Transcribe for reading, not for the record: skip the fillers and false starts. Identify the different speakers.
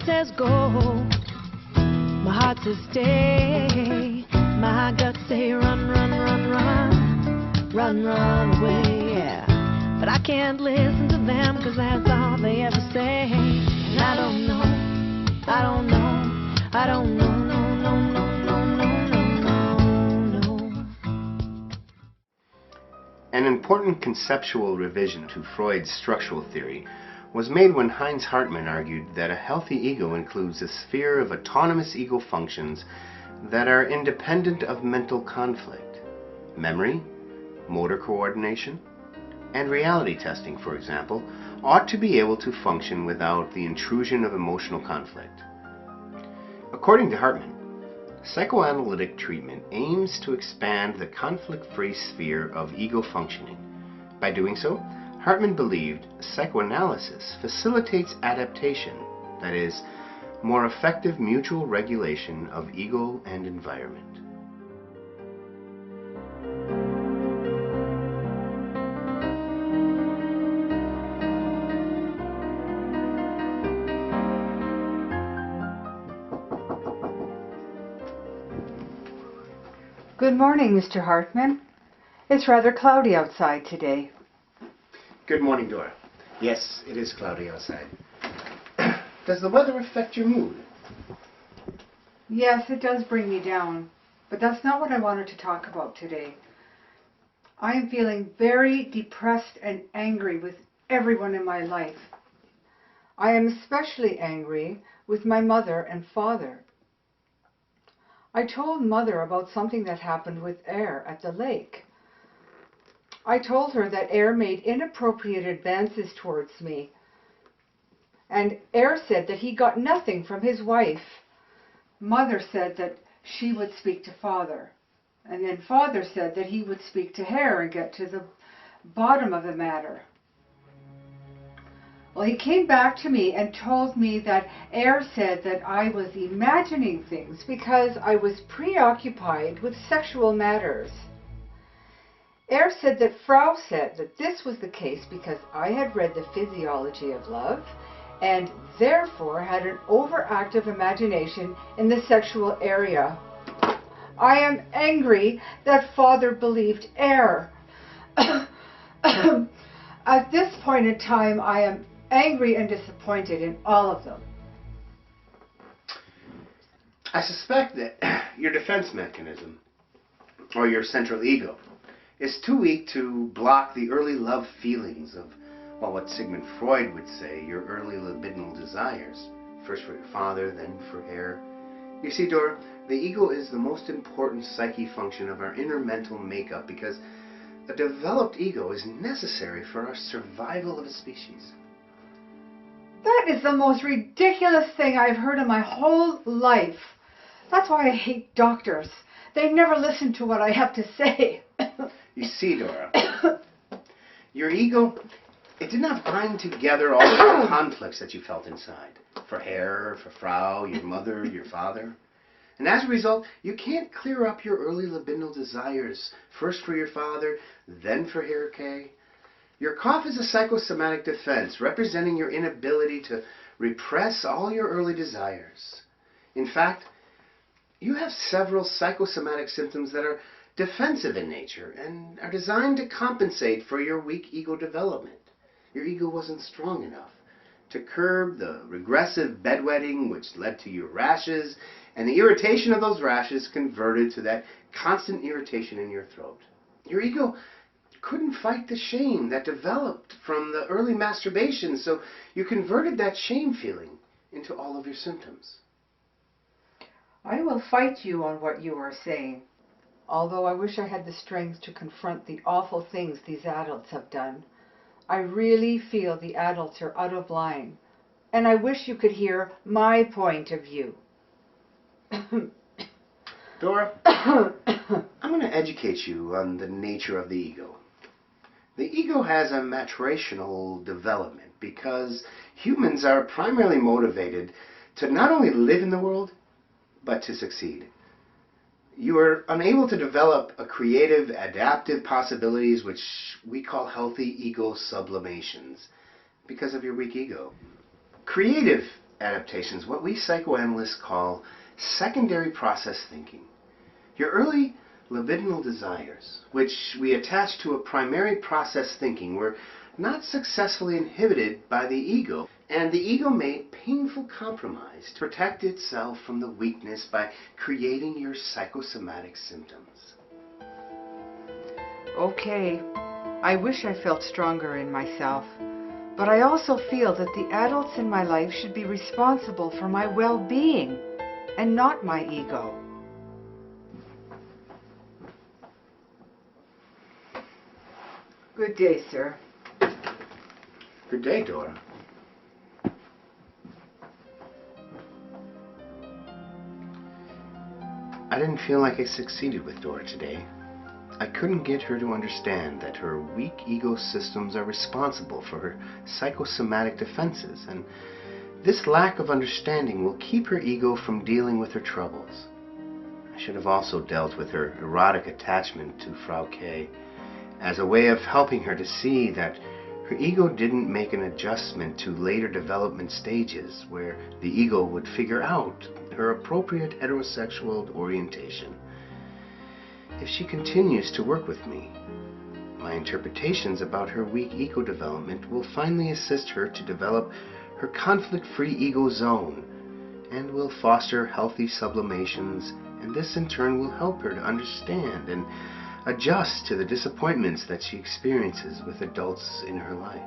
Speaker 1: says go, my heart says stay, my guts say run, run, run, run, run, run away, yeah. But I can't listen to them, 'cause that's all they ever say. And I don't know, I don't know, I don't know, no, no, no, no, no, no, no.
Speaker 2: An important conceptual revision to Freud's structural theory was made when Heinz Hartmann argued that a healthy ego includes a sphere of autonomous ego functions that are independent of mental conflict. Memory, motor coordination, and reality testing, for example, ought to be able to function without the intrusion of emotional conflict. According to Hartmann, psychoanalytic treatment aims to expand the conflict-free sphere of ego functioning. By doing so, Hartmann believed psychoanalysis facilitates adaptation, that is, more effective mutual regulation of ego and environment.
Speaker 3: Good morning, Mr. Hartmann. It's rather cloudy outside today.
Speaker 2: Good morning, Dora. Yes, it is cloudy outside. Does the weather affect your mood?
Speaker 3: Yes, it does bring me down, but that's not what I wanted to talk about today. I am feeling very depressed and angry with everyone in my life. I am especially angry with my mother and father. I told Mother about something that happened with Air at the lake. I told her that Air made inappropriate advances towards me, and Air said that he got nothing from his wife. Mother said that she would speak to Father, and then Father said that he would speak to Air and get to the bottom of the matter. Well, he came back to me and told me that Air said that I was imagining things because I was preoccupied with sexual matters. Air said that Frau said that this was the case because I had read The Physiology of Love and therefore had an overactive imagination in the sexual area. I am angry that Father believed Air. At this point in time, I am angry and disappointed in all of them.
Speaker 2: I suspect that your defense mechanism, or your central ego, is too weak to block the early love feelings of, well, what Sigmund Freud would say, your early libidinal desires. First for your father, then for Air. You see, Dora, the ego is the most important psyche function of our inner mental makeup because a developed ego is necessary for our survival of a species.
Speaker 3: That is the most ridiculous thing I've heard in my whole life. That's why I hate doctors. They never listen to what I have to say.
Speaker 2: You see, Dora, your ego, it did not bind together all the conflicts that you felt inside. For Herr, for Frau, your mother, your father. And as a result, you can't clear up your early libidinal desires. First for your father, then for Herr K. Your cough is a psychosomatic defense, representing your inability to repress all your early desires. In fact, you have several psychosomatic symptoms that are defensive in nature and are designed to compensate for your weak ego development. Your ego wasn't strong enough to curb the regressive bedwetting which led to your rashes, and the irritation of those rashes converted to that constant irritation in your throat. Your ego couldn't fight the shame that developed from the early masturbation, so you converted that shame feeling into all of your symptoms.
Speaker 3: I will fight you on what you are saying, although I wish I had the strength to confront the awful things these adults have done. I really feel the adults are out of line, and I wish you could hear my point of view.
Speaker 2: Dora, I'm going to educate you on the nature of the ego. The ego has a maturational development because humans are primarily motivated to not only live in the world, but to succeed. You are unable to develop a creative, adaptive possibilities which we call healthy ego sublimations because of your weak ego. Creative adaptations, what we psychoanalysts call secondary process thinking. Your early libidinal desires, which we attach to a primary process thinking, were not successfully inhibited by the ego, and the ego made painful compromise to protect itself from the weakness by creating your psychosomatic symptoms.
Speaker 3: Okay, I wish I felt stronger in myself, but I also feel that the adults in my life should be responsible for my well-being and not my ego. Good day, sir.
Speaker 2: Good day, Dora. I didn't feel like I succeeded with Dora today. I couldn't get her to understand that her weak ego systems are responsible for her psychosomatic defenses, and this lack of understanding will keep her ego from dealing with her troubles. I should have also dealt with her erotic attachment to Frau K as a way of helping her to see that her ego didn't make an adjustment to later development stages where the ego would figure out her appropriate heterosexual orientation. If she continues to work with me, my interpretations about her weak ego development will finally assist her to develop her conflict-free ego zone and will foster healthy sublimations, and this in turn will help her to understand and adjust to the disappointments that she experiences with adults in her life.